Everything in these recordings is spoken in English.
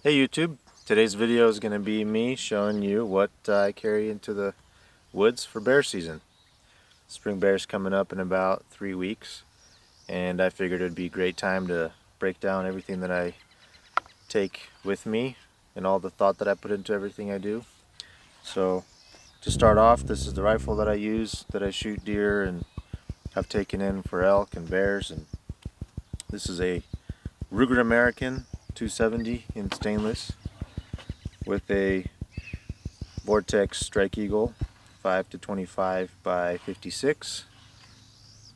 Hey YouTube, today's video is going to be me showing you what I carry into the woods for bear season. Spring bear's coming up in about 3 weeks, and I figured it'd be a great time to break down everything that I take with me and all the thought that I put into everything I do. So to start off, this is the rifle that I use, that I shoot deer and have taken in for elk and bears, and this is a Ruger American 270 in stainless with a Vortex Strike Eagle 5 to 25 by 56.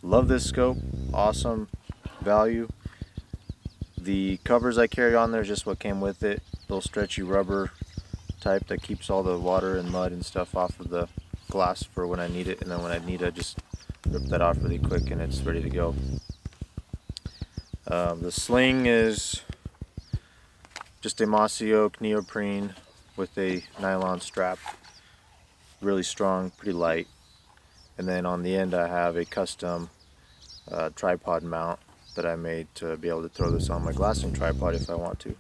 Love this scope, awesome value. The covers I carry on there is just what came with it, little stretchy rubber type that keeps all the water and mud and stuff off of the glass for when I need it, and then when I need it I just rip that off really quick and it's ready to go. The sling is just a mossy oak neoprene with a nylon strap, really strong, pretty light. And then on the end I have a custom tripod mount that I made to be able to throw this on my glassing tripod if I want to.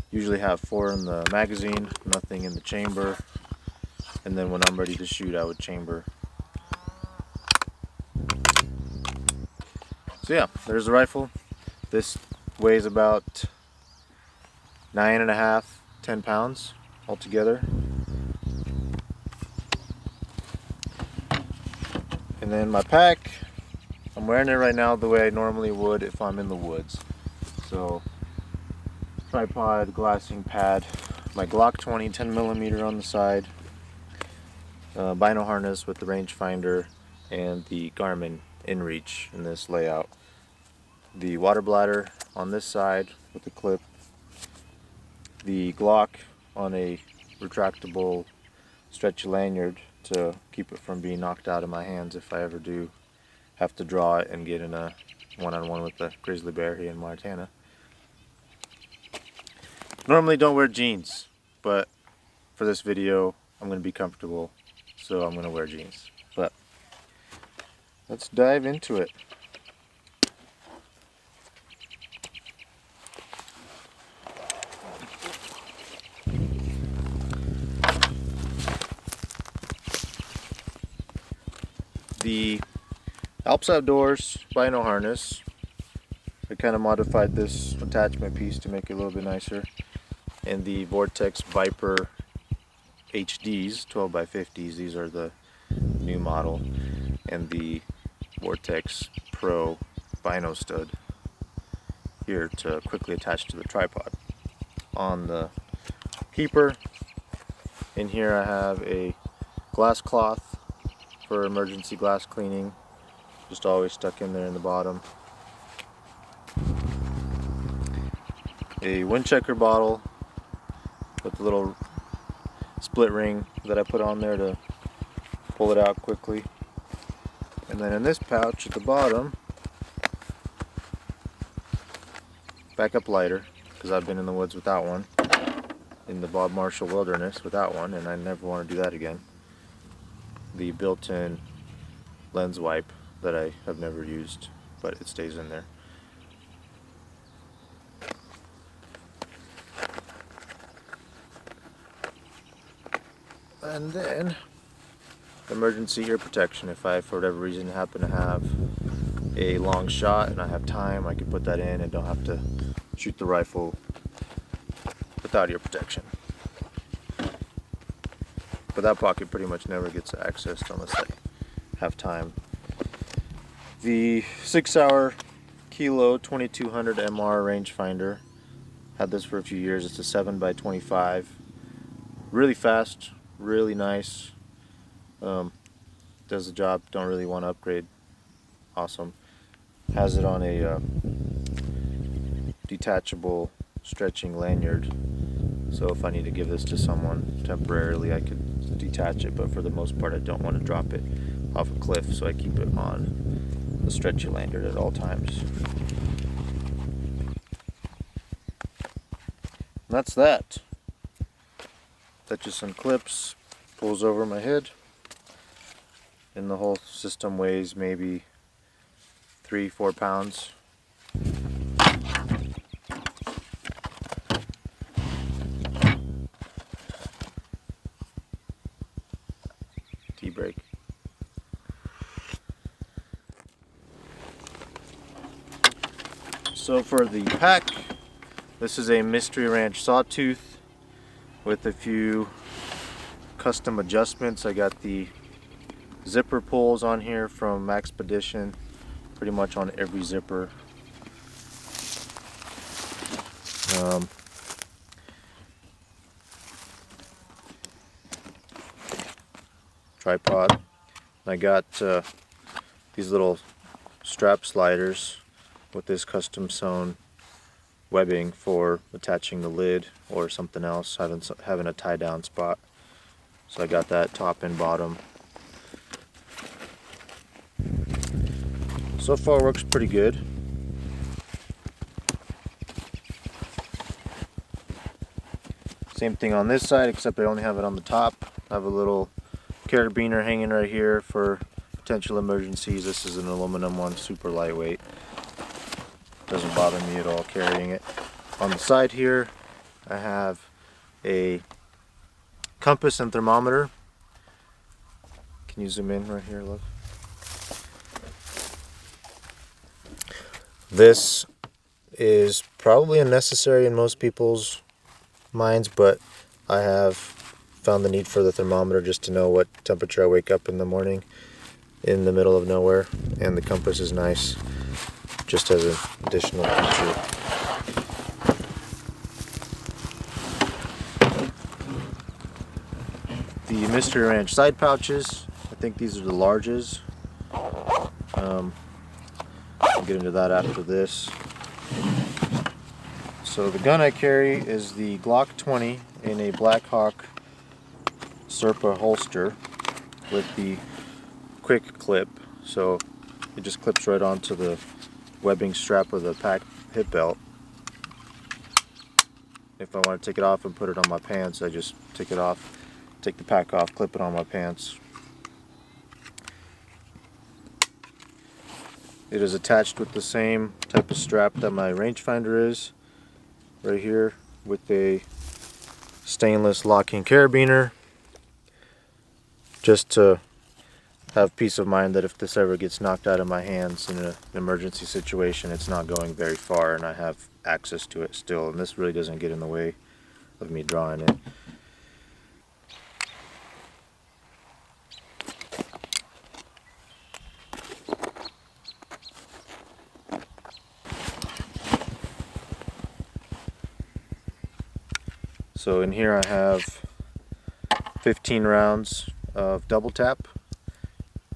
Usually have 4 in the magazine, nothing in the chamber, and then when I'm ready to shoot I would chamber. So yeah, there's the rifle. This weighs about 9.5, 10 pounds altogether. And then my pack, I'm wearing it right now the way I normally would if I'm in the woods. So tripod, glassing pad, my Glock 20 10mm on the side, bino harness with the rangefinder, and the Garmin InReach in this layout. The water bladder on this side with the clip, the Glock on a retractable stretchy lanyard to keep it from being knocked out of my hands if I ever do have to draw it and get in a one-on-one with a grizzly bear here in Montana. Normally don't wear jeans, but for this video I'm going to be comfortable, so I'm going to wear jeans. But let's dive into it. The Alps Outdoors bino harness, I kind of modified this attachment piece to make it a little bit nicer, and the Vortex Viper HDs 12 by 50s, these are the new model, and the Vortex Pro bino stud here to quickly attach to the tripod. On the keeper, in here I have a glass cloth for emergency glass cleaning, just always stuck in there in the bottom. A wind checker bottle with a little split ring that I put on there to pull it out quickly. And then in this pouch at the bottom, backup lighter, because I've been in the woods without one, in the Bob Marshall wilderness without one, and I never want to do that again. The built-in lens wipe that I have never used, but it stays in there. And then emergency ear protection. If I for whatever reason happen to have a long shot and I have time, I can put that in and don't have to shoot the rifle without ear protection. But that pocket pretty much never gets accessed unless I have time. The 6-hour Kilo 2200 MR rangefinder. Had this for a few years. It's a 7 by 25. Really fast, really nice. Does the job. Don't really want to upgrade. Awesome. Has it on a detachable stretching lanyard. So if I need to give this to someone temporarily, I could detach it, but for the most part I don't want to drop it off a cliff, so I keep it on the stretchy lanyard at all times. And that's that. Touches some clips, pulls over my head, and the whole system weighs maybe 3-4 pounds. So for the pack, this is a Mystery Ranch sawtooth with a few custom adjustments. I got the zipper pulls on here from Maxpedition, pretty much on every zipper. Tripod. I got these little strap sliders with this custom sewn webbing for attaching the lid or something else, having a tie down spot. So I got that top and bottom. So far works pretty good. Same thing on this side, except I only have it on the top. I have a little carabiner hanging right here for potential emergencies. This is an aluminum one, super lightweight. Doesn't bother me at all carrying it. On the side here, I have a compass and thermometer. Can you zoom in right here, look? This is probably unnecessary in most people's minds, but I have found the need for the thermometer just to know what temperature I wake up in the morning in the middle of nowhere, and the compass is nice just as an additional feature. The Mystery Ranch side pouches, I think these are the larges. I'll get into that after this. So the gun I carry is the Glock 20 in a Black Hawk Serpa holster with the quick clip, so it just clips right onto the webbing strap of the pack hip belt. If I want to take it off and put it on my pants, I just take it off, take the pack off, clip it on my pants. It is attached with the same type of strap that my rangefinder is, right here, with a stainless locking carabiner, just to have peace of mind that if this ever gets knocked out of my hands in an emergency situation, it's not going very far and I have access to it still, and this really doesn't get in the way of me drawing it. So in here I have 15 rounds of double tap,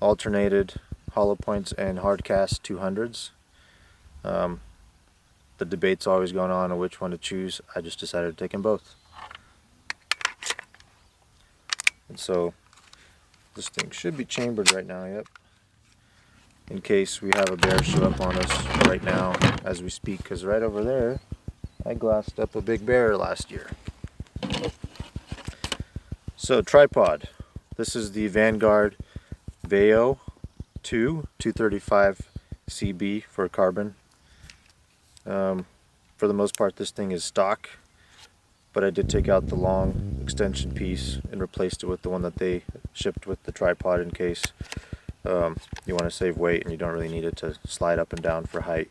alternated hollow points and hard cast 200s. The debate's always going on which one to choose. I just decided to take them both. And so this thing should be chambered right now, yep. In case we have a bear show up on us right now as we speak, because right over there I glassed up a big bear last year. So tripod. This is the Vanguard Veo 235 CB for carbon. For the most part this thing is stock, but I did take out the long extension piece and replaced it with the one that they shipped with the tripod in case you want to save weight and you don't really need it to slide up and down for height.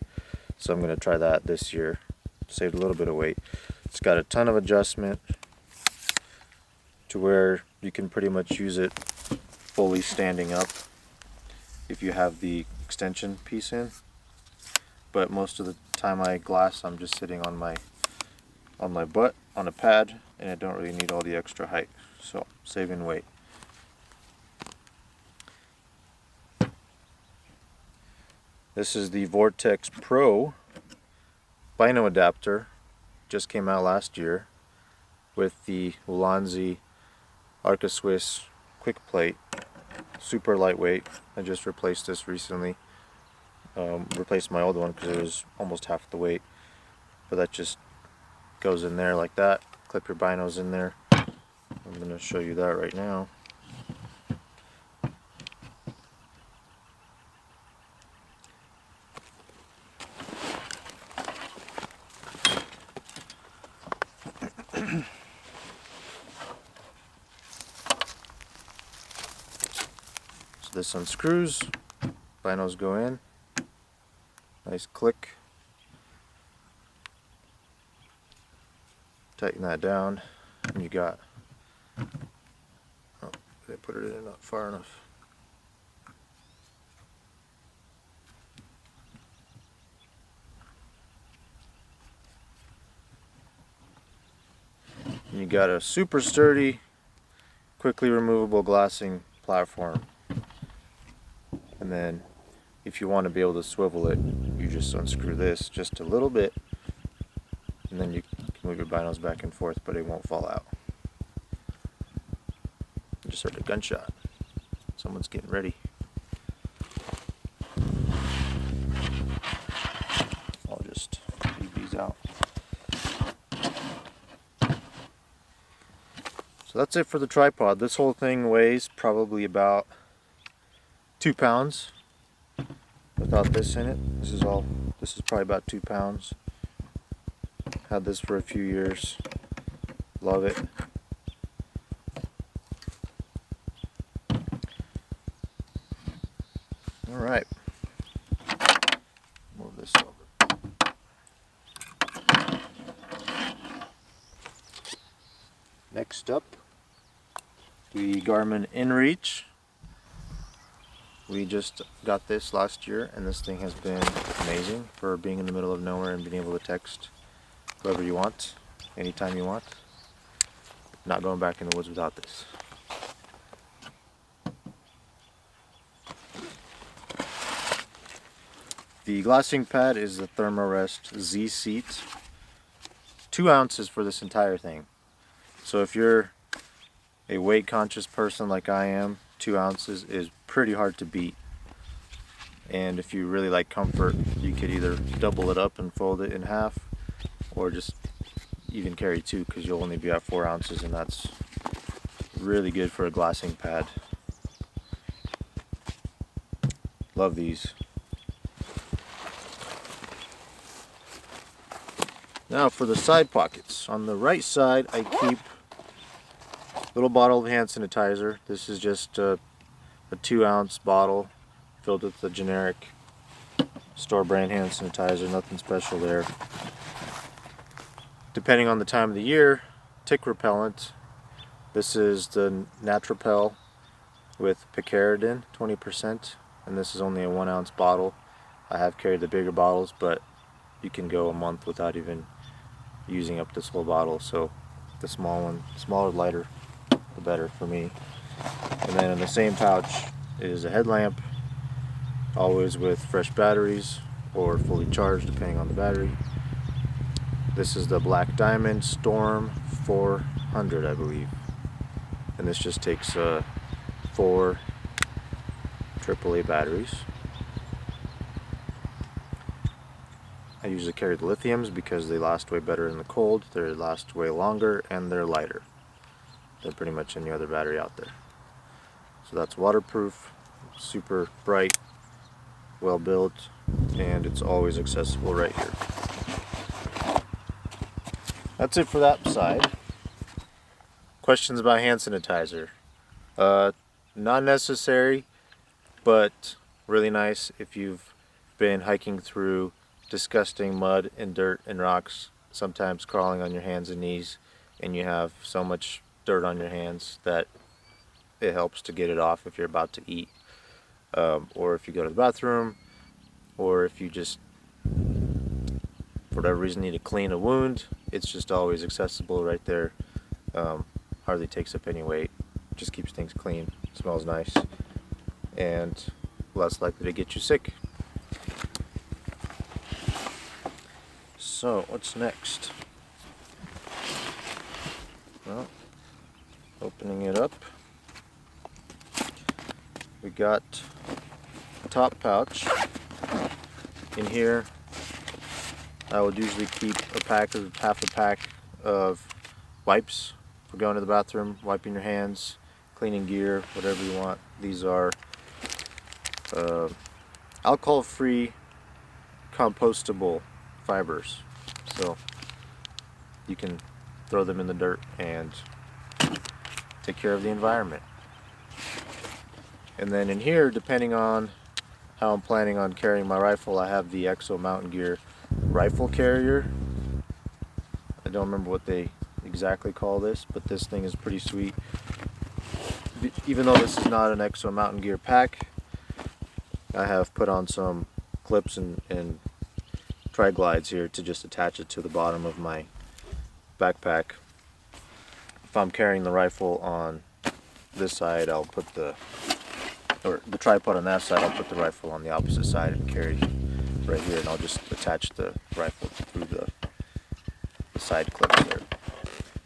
So I'm going to try that this year. Saved a little bit of weight. It's got a ton of adjustment to where you can pretty much use it fully standing up if you have the extension piece in. But most of the time I glass, I'm just sitting on my butt on a pad, and I don't really need all the extra height, so saving weight. This is the Vortex Pro Bino adapter, just came out last year, with the Ulanzi Arca Swiss quick plate, super lightweight. I just replaced this recently. Replaced my old one because it was almost half the weight, but that just goes in there like that. Clip your binos in there. I'm going to show you that right now. So this unscrews, binos go in, nice click, Tighten that down, and you got, oh, they put it in not far enough. And you got a super sturdy, quickly removable glassing platform. And then if you want to be able to swivel it, you just unscrew this just a little bit, and then you can move your binos back and forth, but it won't fall out. I just heard a gunshot. Someone's getting ready. I'll just leave these out. So that's it for the tripod. This whole thing weighs probably about 2 pounds without this in it. This is probably about 2 pounds. Had this for a few years. Love it. Alright. Move this over. Next up, the Garmin InReach. We just got this last year, and this thing has been amazing for being in the middle of nowhere and being able to text whoever you want, anytime you want. Not going back in the woods without this. The glassing pad is the Thermarest Z Seat. 2 ounces for this entire thing. So if you're a weight conscious person like I am, 2 ounces is pretty hard to beat. And if you really like comfort, you could either double it up and fold it in half, or just even carry 2, because you'll only be at 4 ounces, and that's really good for a glassing pad. Love these. Now for the side pockets. On the right side, I keep a little bottle of hand sanitizer. This is just a 2-ounce bottle filled with the generic store brand hand sanitizer, nothing special there. Depending on the time of the year, tick repellent. This is the Natrapel with picaridin, 20%, and this is only a 1-ounce bottle. I have carried the bigger bottles, but you can go a month without even using up this whole bottle, so the smaller, lighter, the better for me. And then in the same pouch is a headlamp, always with fresh batteries or fully charged depending on the battery. This is the Black Diamond Storm 400, I believe, and this just takes 4 AAA batteries. I usually carry the lithiums because they last way better in the cold, they last way longer, and they're lighter than pretty much any other battery out there. So that's waterproof, super bright, well built, and it's always accessible right here. That's it for that side. Questions about hand sanitizer? Not necessary, but really nice if you've been hiking through disgusting mud and dirt and rocks, sometimes crawling on your hands and knees, and you have so much dirt on your hands that it helps to get it off if you're about to eat, or if you go to the bathroom, or if you just for whatever reason need to clean a wound. It's just always accessible right there. Hardly takes up any weight, just keeps things clean, smells nice, and less likely to get you sick. So what's next? Well, opening it up, we got a top pouch. In here I would usually keep half a pack of wipes for going to the bathroom, wiping your hands, cleaning gear, whatever you want. These are alcohol-free compostable fibers, so you can throw them in the dirt and take care of the environment. And then in here, depending on how I'm planning on carrying my rifle, I have the Exo Mountain Gear rifle carrier. I don't remember what they exactly call this, but this thing is pretty sweet. Even though this is not an EXO Mountain Gear pack, I have put on some clips and tri-glides here to just attach it to the bottom of my backpack. If I'm carrying the rifle on this side, I'll put the tripod on that side, I'll put the rifle on the opposite side and carry right here, and I'll just attach the rifle through the side clips there.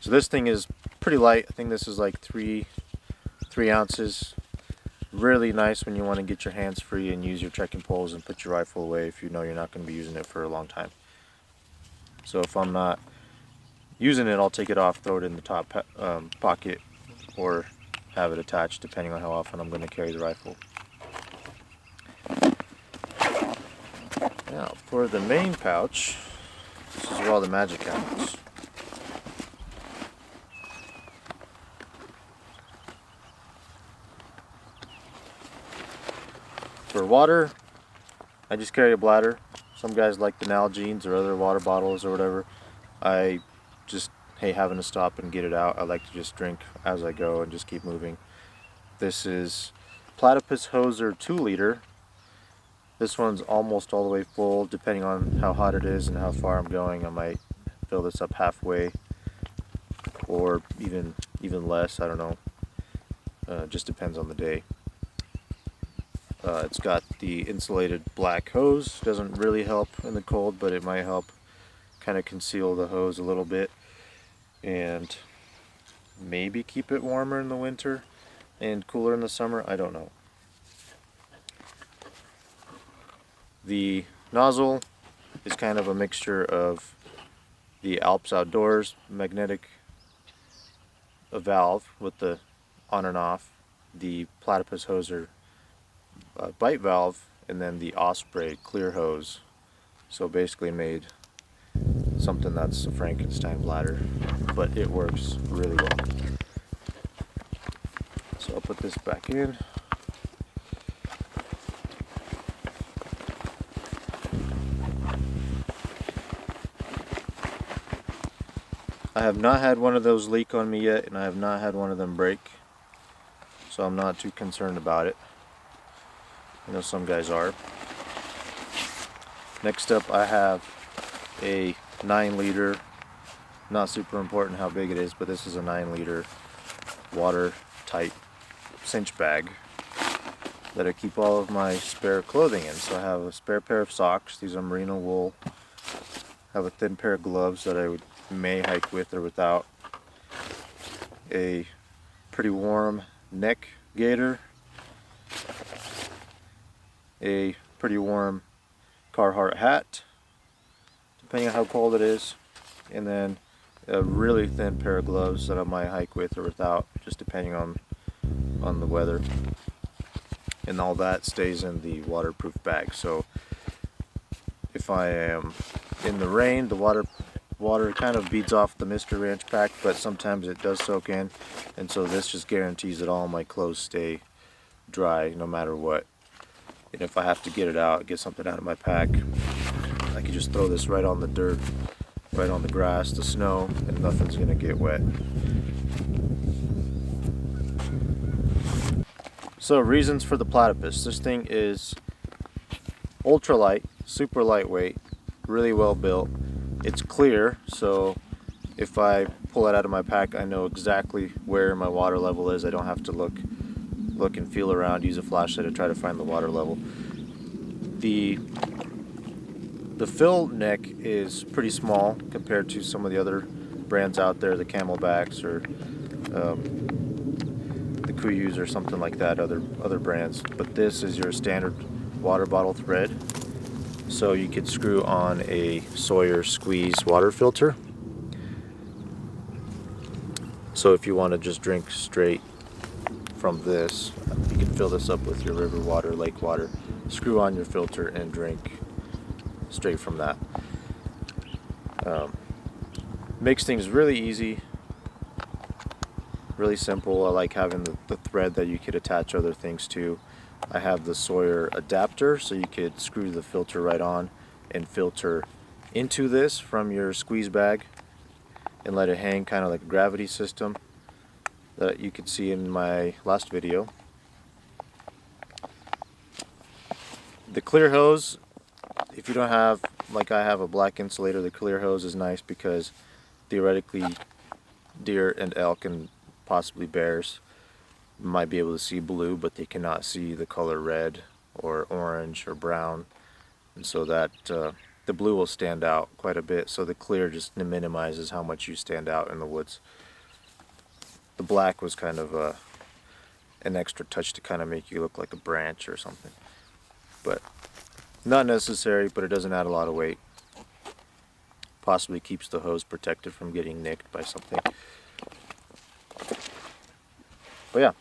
So this thing is pretty light. I think this is like 3 ounces. Really nice when you want to get your hands free and use your trekking poles and put your rifle away if you know you're not going to be using it for a long time. So if I'm not using it, I'll take it off, throw it in the top pocket, or have it attached depending on how often I'm going to carry the rifle. Now for the main pouch, this is where all the magic happens. For water, I just carry a bladder. Some guys like the Nalgene's or other water bottles or whatever. I just hate having to stop and get it out. I like to just drink as I go and just keep moving. This is Platypus Hoser 2 liter. This one's almost all the way full. Depending on how hot it is and how far I'm going, I might fill this up halfway or even less. I don't know. Just depends on the day. It's got the insulated black hose. Doesn't really help in the cold, but it might help kind of conceal the hose a little bit and maybe keep it warmer in the winter and cooler in the summer. I don't know. The nozzle is kind of a mixture of the Alps Outdoors magnetic valve with the on and off, the Platypus Hoser bite valve, and then the Osprey clear hose. So basically made something that's a Frankenstein bladder, but it works really well. So I'll put this back in. I have not had one of those leak on me yet, and I have not had one of them break, so I'm not too concerned about it. I know some guys are. Next up, I have a 9 liter, not super important how big it is, but this is a 9 liter watertight cinch bag that I keep all of my spare clothing in. So I have a spare pair of socks. These are merino wool. I have a thin pair of gloves that I may hike with or without. A pretty warm neck gaiter. A pretty warm Carhartt hat, depending on how cold it is, and then a really thin pair of gloves that I might hike with or without, just depending on the weather. And all that stays in the waterproof bag. So if I am in the rain, the water kind of beads off the Mr. Ranch pack, but sometimes it does soak in, and so this just guarantees that all my clothes stay dry no matter what. And if I have to get it out, get something out of my pack, I can just throw this right on the dirt, right on the grass, the snow, and nothing's gonna get wet. So reasons for the Platypus. This thing is ultra light, super lightweight, really well built. It's clear, so if I pull it out of my pack, I know exactly where my water level is. I don't have to look and feel around, use a flashlight to try to find the water level. The fill neck is pretty small compared to some of the other brands out there, the Camelbacks or the Kuyus or something like that, other brands. But this is your standard water bottle thread. So you could screw on a Sawyer squeeze water filter. So if you want to just drink straight from this, you can fill this up with your river water, lake water, screw on your filter and drink straight from that. Makes things really easy, really simple. I like having the thread that you could attach other things to. I have the Sawyer adapter, so you could screw the filter right on and filter into this from your squeeze bag. and let it hang, kind of like a gravity system that you could see in my last video. The clear hose, if you don't have, like I have, a black insulator, the clear hose is nice because theoretically deer and elk and possibly bears might be able to see blue, but they cannot see the color red or orange or brown, and so that the blue will stand out quite a bit, so the clear just minimizes how much you stand out in the woods. The black was kind of an extra touch to kind of make you look like a branch or something, but not necessary, but it doesn't add a lot of weight. Possibly keeps the hose protected from getting nicked by something. But yeah.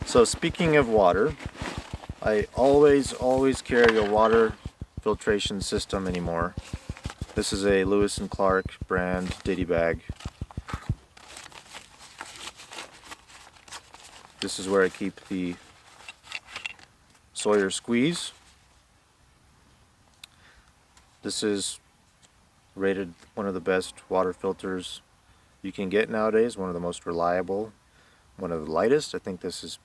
So speaking of water, I always carry a water filtration system anymore. This is a Lewis & Clark brand ditty bag. This is where I keep the Sawyer squeeze. This is rated one of the best water filters you can get nowadays, one of the most reliable, one of the lightest. I think this is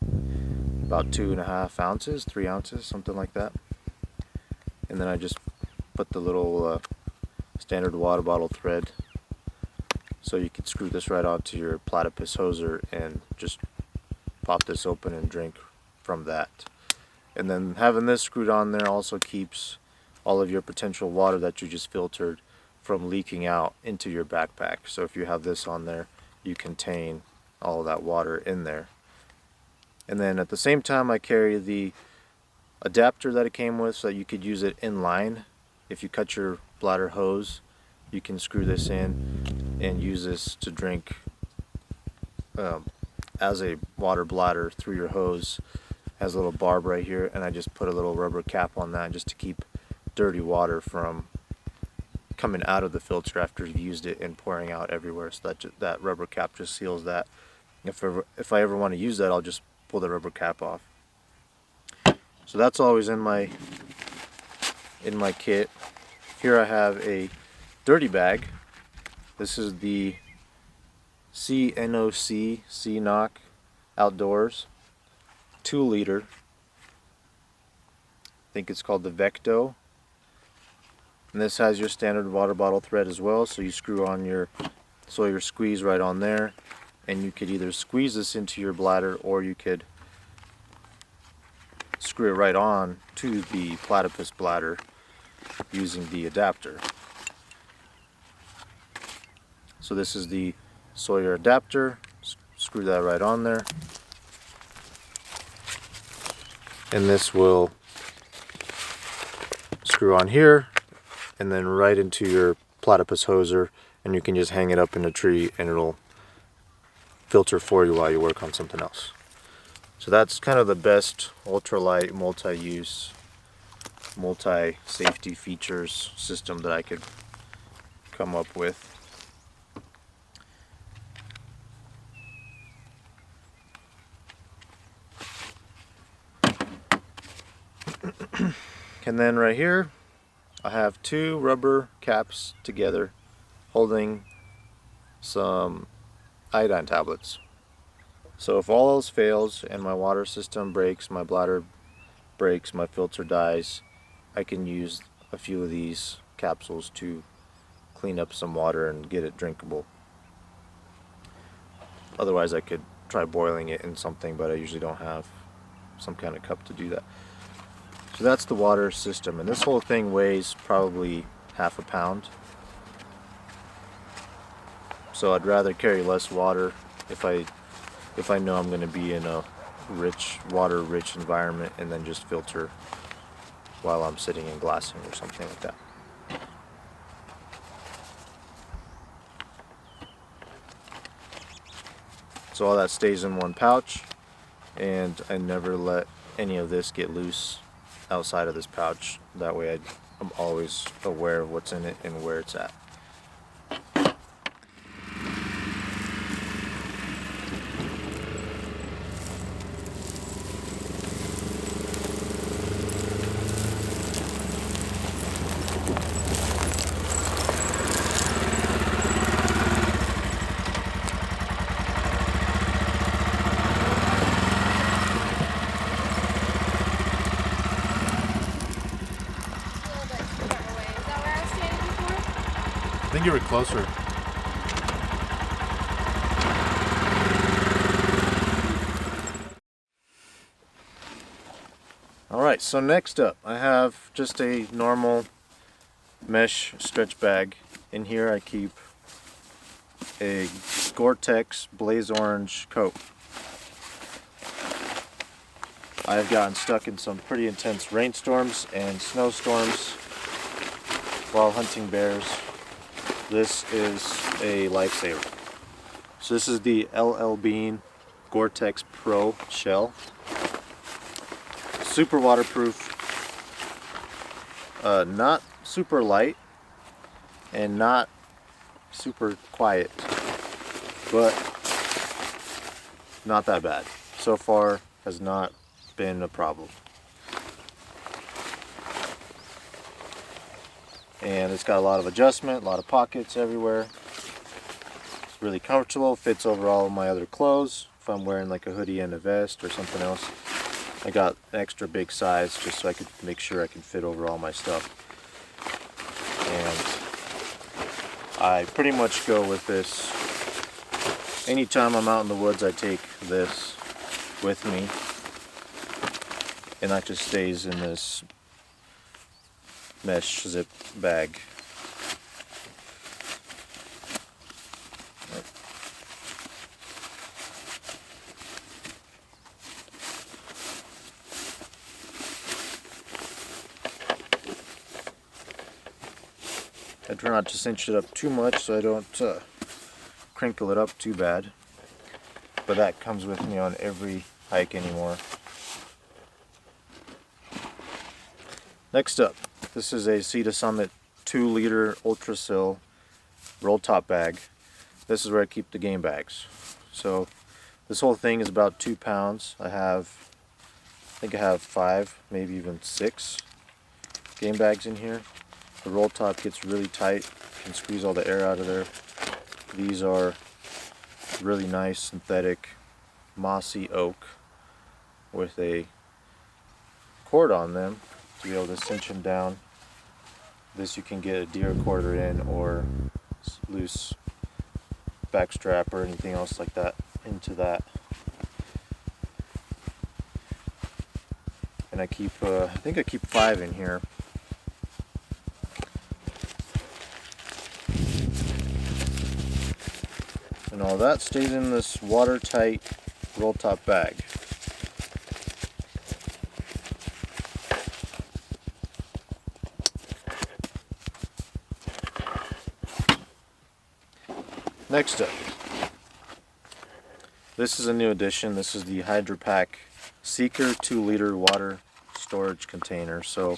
about 2.5 ounces, 3 ounces, something like that. And then I just put the little standard water bottle thread, so you can screw this right onto your platypus hoser and just pop this open and drink from that. And then having this screwed on there also keeps all of your potential water that you just filtered from leaking out into your backpack. So if you have this on there, you contain all of that water in there. And then at the same time, I carry the adapter that it came with, so that you could use it in line. If you cut your bladder hose, you can screw this in and use this to drink as a water bladder through your hose. It has a little barb right here, and I just put a little rubber cap on that just to keep dirty water from coming out of the filter after you've used it and pouring out everywhere. So that rubber cap just seals that. If I ever want to use that, I'll just pull the rubber cap off. So that's always in my kit. Here I have a dirty bag. This is the CNOC Outdoors 2 liter. I think it's called the Vecto. And this has your standard water bottle thread as well, so you screw on your Sawyer squeeze right on there, and you could either squeeze this into your bladder or you could screw it right on to the platypus bladder using the adapter. So this is the Sawyer adapter. Screw that right on there, and this will screw on here and then right into your platypus hoser, and you can just hang it up in a tree and it'll filter for you while you work on something else. So that's kind of the best ultralight, multi-use, multi-safety features system that I could come up with. And then right here I have 2 rubber caps together holding some iodine tablets. So if all else fails and my water system breaks, my bladder breaks, my filter dies, I can use a few of these capsules to clean up some water and get it drinkable. Otherwise I could try boiling it in something, but I usually don't have some kind of cup to do that. So that's the water system, and this whole thing weighs probably half a pound. So I'd rather carry less water if I know I'm going to be in a water-rich environment, and then just filter while I'm sitting in glassing or something like that. So all that stays in one pouch, and I never let any of this get loose outside of this pouch. That way I'm always aware of what's in it and where it's at. I think you were closer. Alright, so next up I have just a normal mesh stretch bag. In here I keep a Gore-Tex Blaze Orange coat. I have gotten stuck in some pretty intense rainstorms and snowstorms while hunting bears. This is a lifesaver. So this is the LL Bean Gore-Tex Pro shell. Super waterproof, not super light and not super quiet, but not that bad. So far has not been a problem. And it's got a lot of adjustment, a lot of pockets everywhere. It's really comfortable, fits over all of my other clothes. If I'm wearing like a hoodie and a vest or something else, I got an extra big size just so I could make sure I can fit over all my stuff. And I pretty much go with this. Anytime I'm out in the woods, I take this with me. And that just stays in this mesh zip bag. I try not to cinch it up too much so I don't crinkle it up too bad. But that comes with me on every hike anymore. Next up, this is a Sea to Summit 2-liter Ultrasil roll top bag. This is where I keep the game bags. So this whole thing is about 2 pounds. I think I have 5, maybe even 6 game bags in here. The roll top gets really tight. You can squeeze all the air out of there. These are really nice synthetic mossy oak with a cord on them to be able to cinch them down. This you can get a deer quarter in or loose back strap or anything else like that into that. And I keep, I think I keep 5 in here. And all that stays in this watertight roll top bag. Next up, this is a new addition. This is the Hydro Pack Seeker 2-liter water storage container. So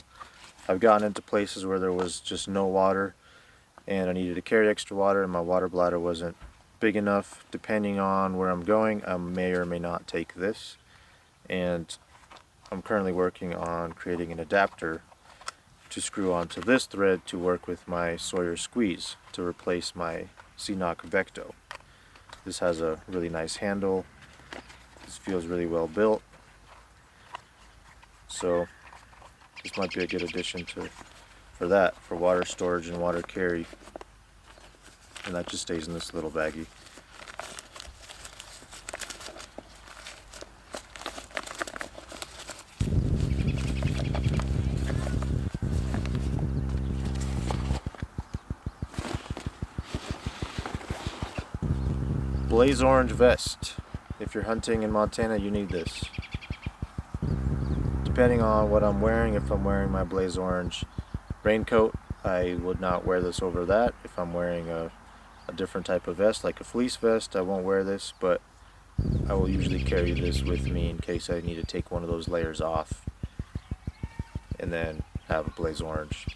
I've gotten into places where there was just no water and I needed to carry extra water and my water bladder wasn't big enough. Depending on where I'm going, I may or may not take this. And I'm currently working on creating an adapter to screw onto this thread to work with my Sawyer Squeeze to replace my Seanock Vecto. This has a really nice handle. This feels really well built. So this might be a good addition for water storage and water carry. And that just stays in this little baggie. Blaze Orange vest. If you're hunting in Montana, you need this. Depending on what I'm wearing, if I'm wearing my Blaze Orange raincoat, I would not wear this over that. If I'm wearing a different type of vest, like a fleece vest, I won't wear this, but I will usually carry this with me in case I need to take one of those layers off and then have a Blaze Orange.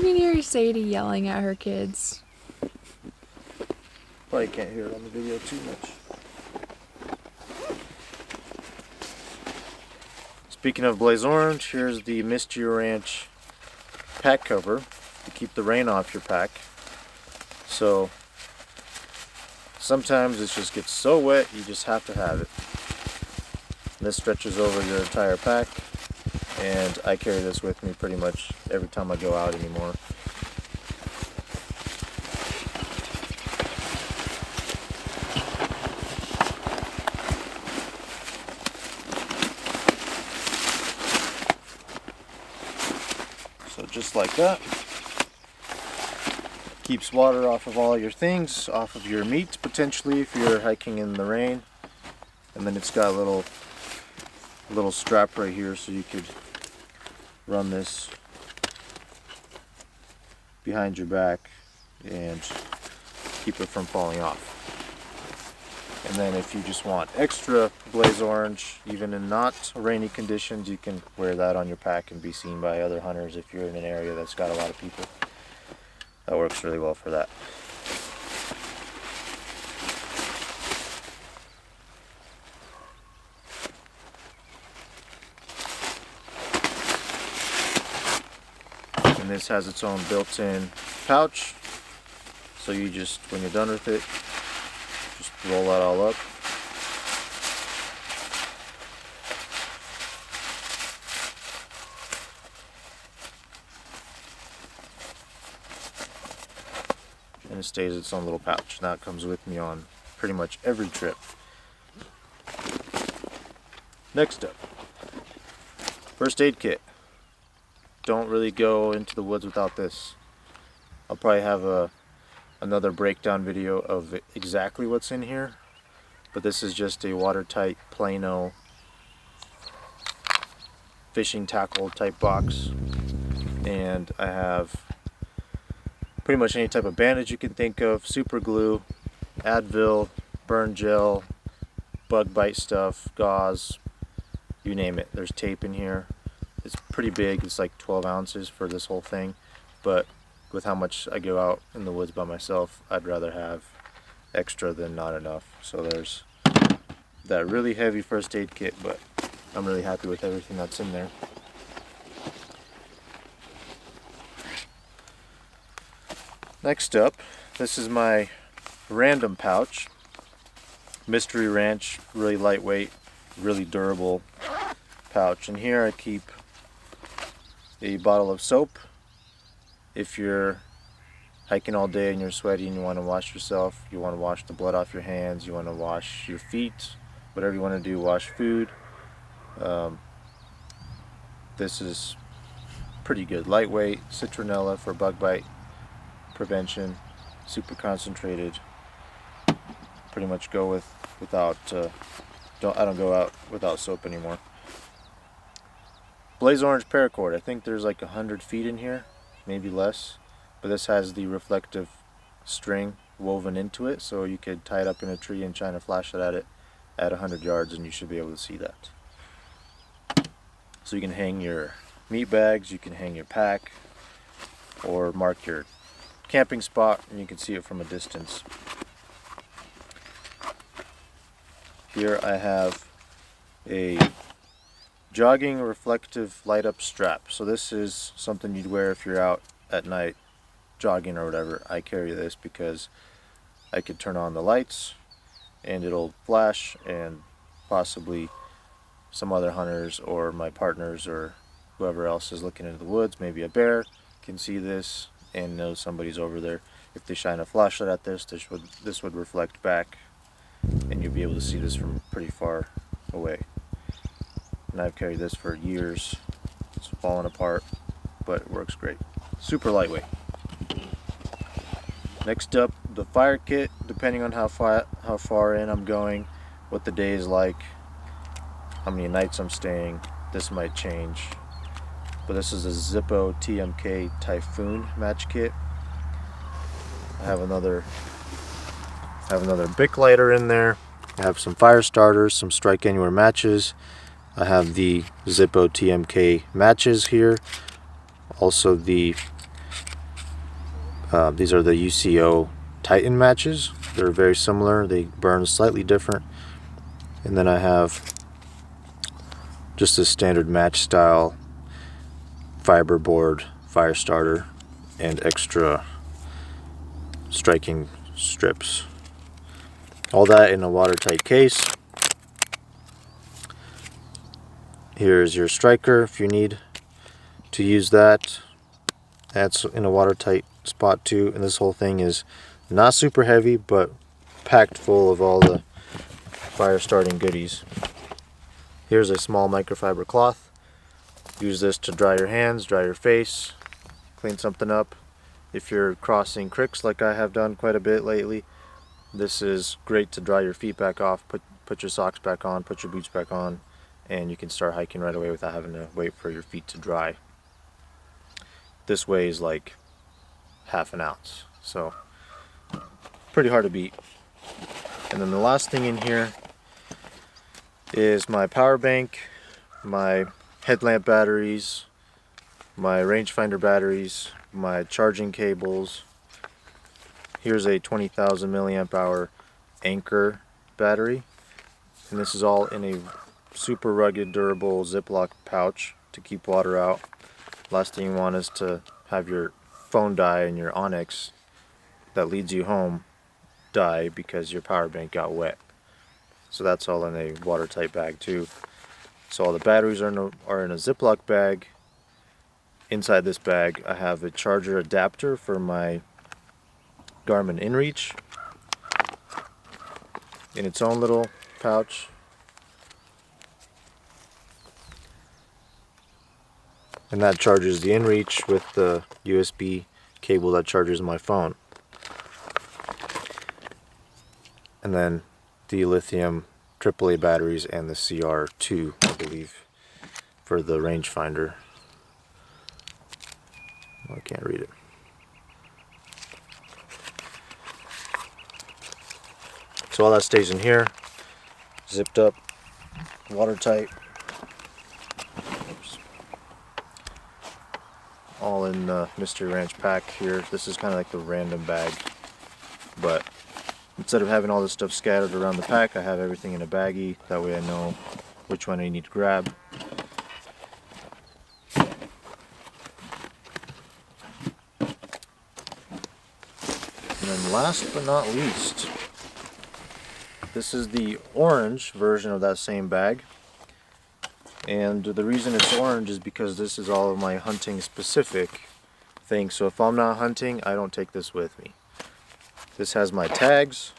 can hear Sadie yelling at her kids. Probably can't hear it on the video too much. Speaking of Blaze Orange, here's the Mystery Ranch pack cover to keep the rain off your pack. So sometimes it just gets so wet you just have to have it. This stretches over your entire pack, and I carry this with me pretty much every time I go out anymore. So just like that, keeps water off of all your things, off of your meat potentially if you're hiking in the rain. And then it's got a little strap right here so you could run this behind your back and keep it from falling off. And then if you just want extra Blaze Orange, even in not rainy conditions, you can wear that on your pack and be seen by other hunters if you're in an area that's got a lot of people. That works really well for that. And this has its own built-in pouch, so you just, when you're done with it, just roll that all up. And it stays its own little pouch. Now it comes with me on pretty much every trip. Next up, first aid kit. Don't really go into the woods without this. I'll probably have another breakdown video of exactly what's in here, but this is just a watertight Plano fishing tackle type box, and I have pretty much any type of bandage you can think of, super glue, Advil, burn gel, bug bite stuff, gauze, you name it. There's tape in here. It's pretty big, it's like 12 ounces for this whole thing, but with how much I go out in the woods by myself, I'd rather have extra than not enough. So there's that really heavy first aid kit, but I'm really happy with everything that's in there. Next up, this is my random pouch. Mystery Ranch, really lightweight, really durable pouch. And here I keep a bottle of soap. If you're hiking all day and you're sweaty and you want to wash yourself, you want to wash the blood off your hands, you want to wash your feet, whatever you want to do, wash food. This is pretty good. Lightweight, citronella for bug bite prevention, super concentrated. Pretty much go without, I don't go out without soap anymore. Blaze Orange paracord. I think there's like 100 feet in here, maybe less, but this has the reflective string woven into it, so you could tie it up in a tree and shine a flashlight at it at 100 yards and you should be able to see that. So you can hang your meat bags, you can hang your pack, or mark your camping spot and you can see it from a distance. Here I have a jogging reflective light up strap. So this is something you'd wear if you're out at night jogging or whatever. I carry this because I could turn on the lights and it'll flash, and possibly some other hunters or my partners or whoever else is looking into the woods, maybe a bear, can see this and know somebody's over there. If they shine a flashlight at this, this would reflect back and you'll be able to see this from pretty far away. And I've carried this for years. It's fallen apart, but it works great. Super lightweight. Next up, the fire kit. Depending on how far in I'm going, what the day is like, how many nights I'm staying, this might change. But this is a Zippo TMK Typhoon match kit. I have another Bic lighter in there. I have some fire starters, some Strike Anywhere matches. I have the Zippo TMK matches here. Also the These are the UCO Titan matches. They're very similar. They burn slightly different. And then I have just a standard match style fiberboard fire starter and extra striking strips. All that in a watertight case. Here's your striker if you need to use that. That's in a watertight spot too. And this whole thing is not super heavy, but packed full of all the fire starting goodies. Here's a small microfiber cloth. Use this to dry your hands, dry your face, clean something up. If you're crossing creeks like I have done quite a bit lately, this is great to dry your feet back off, put your socks back on, put your boots back on, and you can start hiking right away without having to wait for your feet to dry. This weighs like half an ounce, so pretty hard to beat. And then the last thing in here is my power bank, my headlamp batteries, my rangefinder batteries, my charging cables. Here's a 20,000 milliamp hour Anchor battery, and this is all in a super rugged, durable Ziploc pouch to keep water out. Last thing you want is to have your phone die and your Onyx that leads you home die because your power bank got wet. So that's all in a watertight bag too. So all the batteries are in a Ziploc bag. Inside this bag I have a charger adapter for my Garmin InReach in its own little pouch. And that charges the InReach with the USB cable that charges my phone. And then the lithium AAA batteries and the CR2, I believe, for the rangefinder. Oh, I can't read it. So all that stays in here, zipped up, watertight. Oops. All in the Mystery Ranch pack here. This is kind of like the random bag, but instead of having all this stuff scattered around the pack, I have everything in a baggie. That way I know which one I need to grab. And then last but not least, this is the orange version of that same bag. And the reason it's orange is because this is all of my hunting specific things. So if I'm not hunting, I don't take this with me. This has my tags.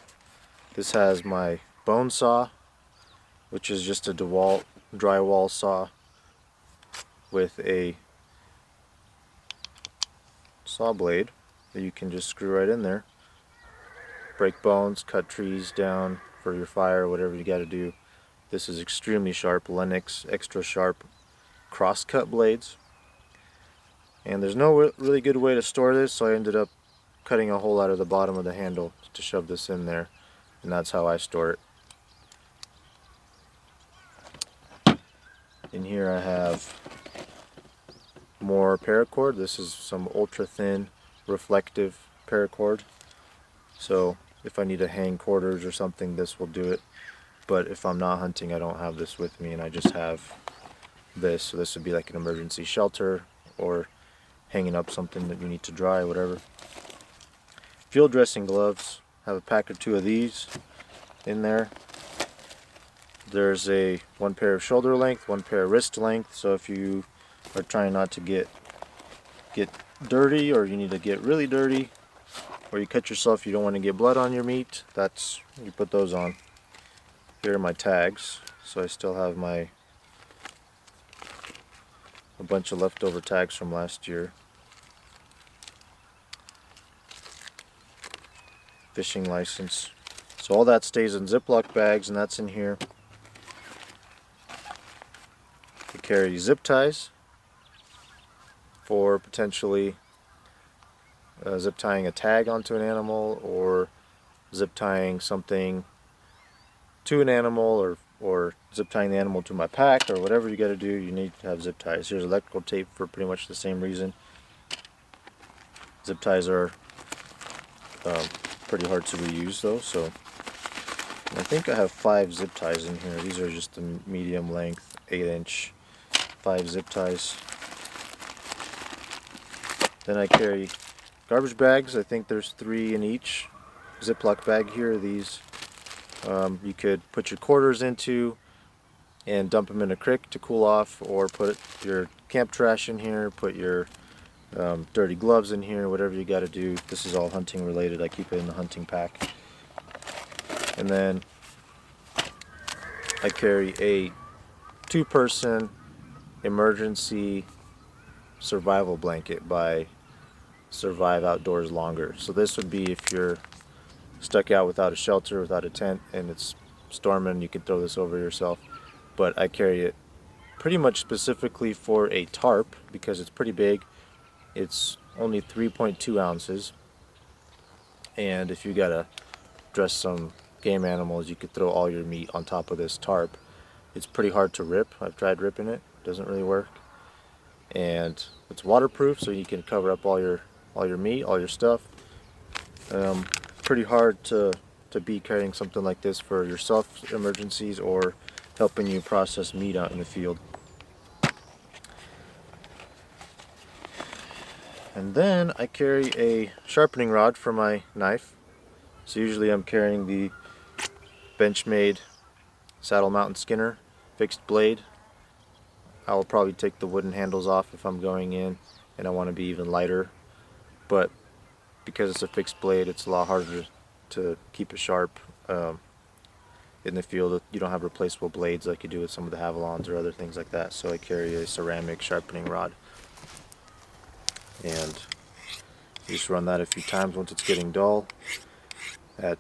This has my bone saw, which is just a drywall saw with a saw blade that you can just screw right in there. Break bones, cut trees down for your fire, whatever you got to do. This is extremely sharp, Lennox extra sharp cross-cut blades. And there's no really good way to store this, so I ended up cutting a hole out of the bottom of the handle to shove this in there, and that's how I store it. In here I have more paracord. This is some ultra thin reflective paracord, so if I need to hang quarters or something, this will do it. But if I'm not hunting, I don't have this with me, and I just have this. So this would be like an emergency shelter or hanging up something that you need to dry, whatever. Field dressing gloves. Have a pack or two of these in there. There's one pair of shoulder length, one pair of wrist length. So if you are trying not to get dirty, or you need to get really dirty, or you cut yourself, you don't want to get blood on your meat, you put those on. Here are my tags. So I still have a bunch of leftover tags from last year. Fishing license. So all that stays in Ziploc bags, and that's in here. I carry zip ties for potentially zip tying a tag onto an animal, or zip tying something to an animal, or zip tying the animal to my pack, or whatever you got to do. You need to have zip ties. Here's electrical tape for pretty much the same reason. Zip ties are Pretty hard to reuse though, so I think I have 5 zip ties in here. These are just the medium length, 8-inch, 5 zip ties. Then I carry garbage bags. I think there's 3 in each Ziploc bag here. These you could put your quarters into and dump them in a creek to cool off, or put your camp trash in here, put your dirty gloves in here, whatever you got to do. This is all hunting related. I keep it in the hunting pack. And then I carry a 2-person emergency survival blanket by Survive Outdoors Longer. So this would be if you're stuck out without a shelter, without a tent, and it's storming, you can throw this over yourself. But I carry it pretty much specifically for a tarp because it's pretty big. It's only 3.2 ounces, and if you gotta dress some game animals, you could throw all your meat on top of this tarp. It's pretty hard to rip. I've tried ripping it, doesn't really work. And it's waterproof, so you can cover up all your meat, all your stuff. Pretty hard to be carrying something like this for yourself emergencies or helping you process meat out in the field. And then I carry a sharpening rod for my knife. So usually I'm carrying the Benchmade Saddle Mountain Skinner fixed blade. I will probably take the wooden handles off if I'm going in and I want to be even lighter, but because it's a fixed blade, it's a lot harder to keep it sharp in the field. You don't have replaceable blades like you do with some of the Havalons or other things like that, so I carry a ceramic sharpening rod, and you just run that a few times once it's getting dull at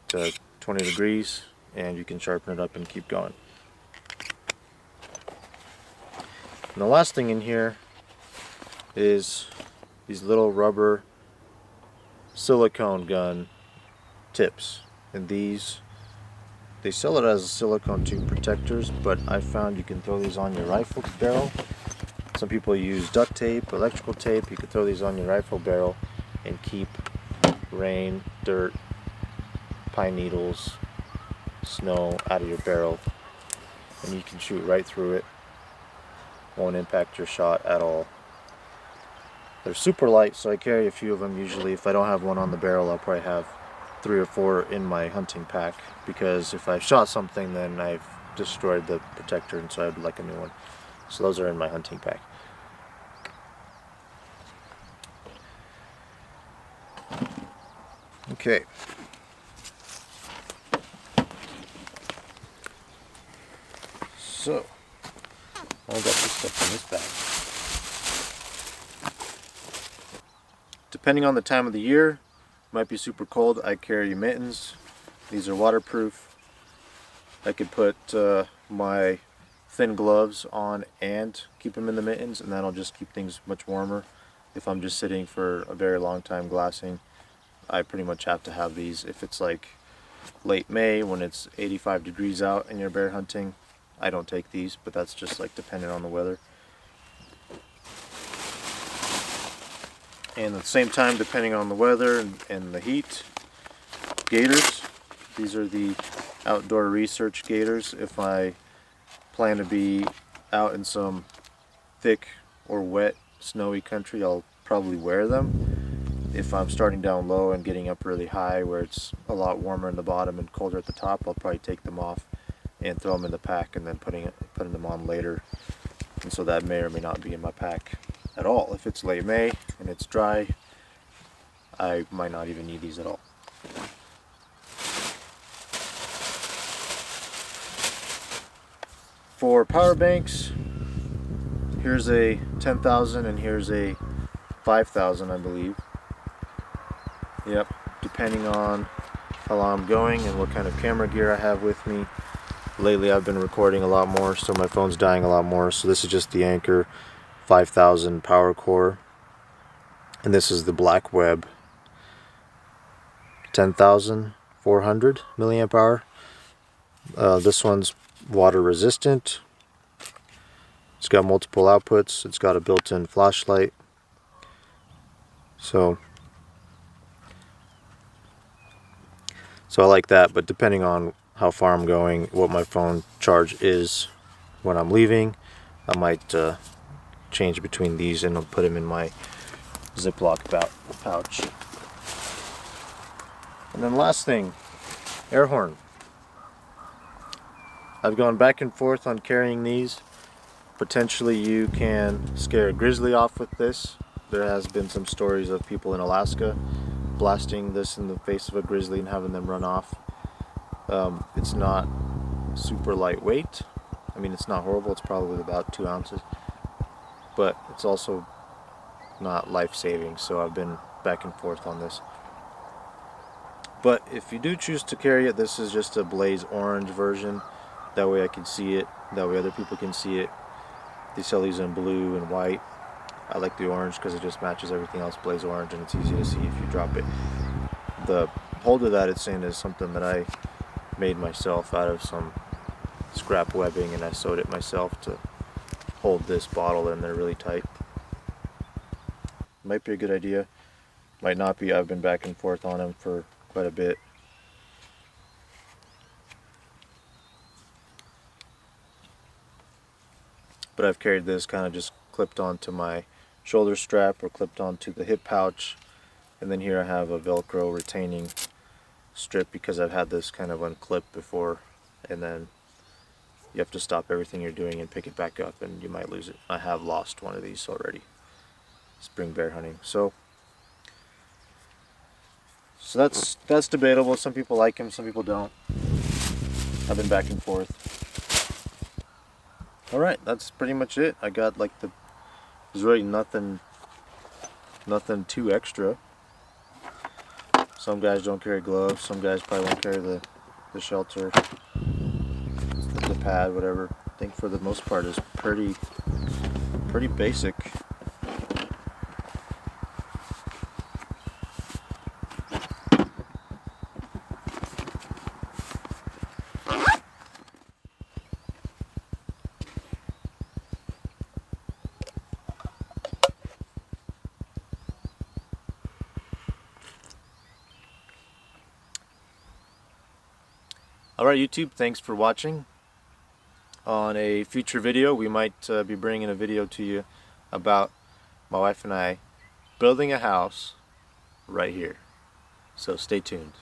20 degrees, and you can sharpen it up and keep going. And the last thing in here is these little rubber silicone gun tips, and these, they sell it as silicone tube protectors, but I found you can throw these on your rifle barrel. Some people use duct tape, electrical tape. You can throw these on your rifle barrel and keep rain, dirt, pine needles, snow out of your barrel, and you can shoot right through it. Won't impact your shot at all. They're super light, so I carry a few of them usually. If I don't have one on the barrel, I'll probably have 3 or 4 in my hunting pack, because if I shot something, then I've destroyed the protector, and so I'd like a new one. So those are in my hunting pack. Okay. So, I got this stuff in this bag. Depending on the time of the year, it might be super cold, I carry mittens. These are waterproof. I could put my thin gloves on and keep them in the mittens, and that'll just keep things much warmer. If I'm just sitting for a very long time glassing, I pretty much have to have these. If it's like late May when it's 85 degrees out and you're bear hunting, I don't take these, but that's just like dependent on the weather. And at the same time, depending on the weather and the heat, gaiters. These are the Outdoor Research gaiters. If I plan to be out in some thick or wet snowy country, I'll probably wear them. If I'm starting down low and getting up really high where it's a lot warmer in the bottom and colder at the top, I'll probably take them off and throw them in the pack and then putting them on later. And so that may or may not be in my pack at all. If it's late May and it's dry, I might not even need these at all. For power banks, here's a 10,000 and here's a 5,000, I believe. Yep, depending on how long I'm going and what kind of camera gear I have with me. Lately I've been recording a lot more, so my phone's dying a lot more. So this is just the Anker 5000 power core, and this is the Black Web 10,400 milliamp hour. This one's water resistant. It's got multiple outputs. It's got a built-in flashlight. So So I like that, but depending on how far I'm going, what my phone charge is when I'm leaving, I might change between these and I'll put them in my Ziploc pouch. And then last thing, air horn. I've gone back and forth on carrying these. Potentially you can scare a grizzly off with this. There has been some stories of people in Alaska blasting this in the face of a grizzly and having them run off. It's not super lightweight. I mean, it's not horrible. It's probably about 2 ounces. But it's also not life-saving, so I've been back and forth on this. But if you do choose to carry it, this is just a blaze orange version. That way I can see it. That way other people can see it. They sell these in blue and white. I like the orange because it just matches everything else, blaze orange, and it's easy to see if you drop it. The holder that it's in is something that I made myself out of some scrap webbing, and I sewed it myself to hold this bottle in there really tight. Might be a good idea, might not be. I've been back and forth on them for quite a bit. But I've carried this kind of just clipped onto my shoulder strap or clipped onto the hip pouch, and then here I have a Velcro retaining strip because I've had this kind of unclipped before, and then you have to stop everything you're doing and pick it back up and you might lose it. I have lost one of these already, spring bear hunting. So that's debatable. Some people like them, some people don't. I've been back and forth. Alright, that's pretty much it. I got like there's really nothing too extra. Some guys don't carry gloves, some guys probably won't carry the shelter, the pad, whatever. I think for the most part is pretty basic. Alright YouTube, thanks for watching. On a future video we might be bringing a video to you about my wife and I building a house right here. So stay tuned.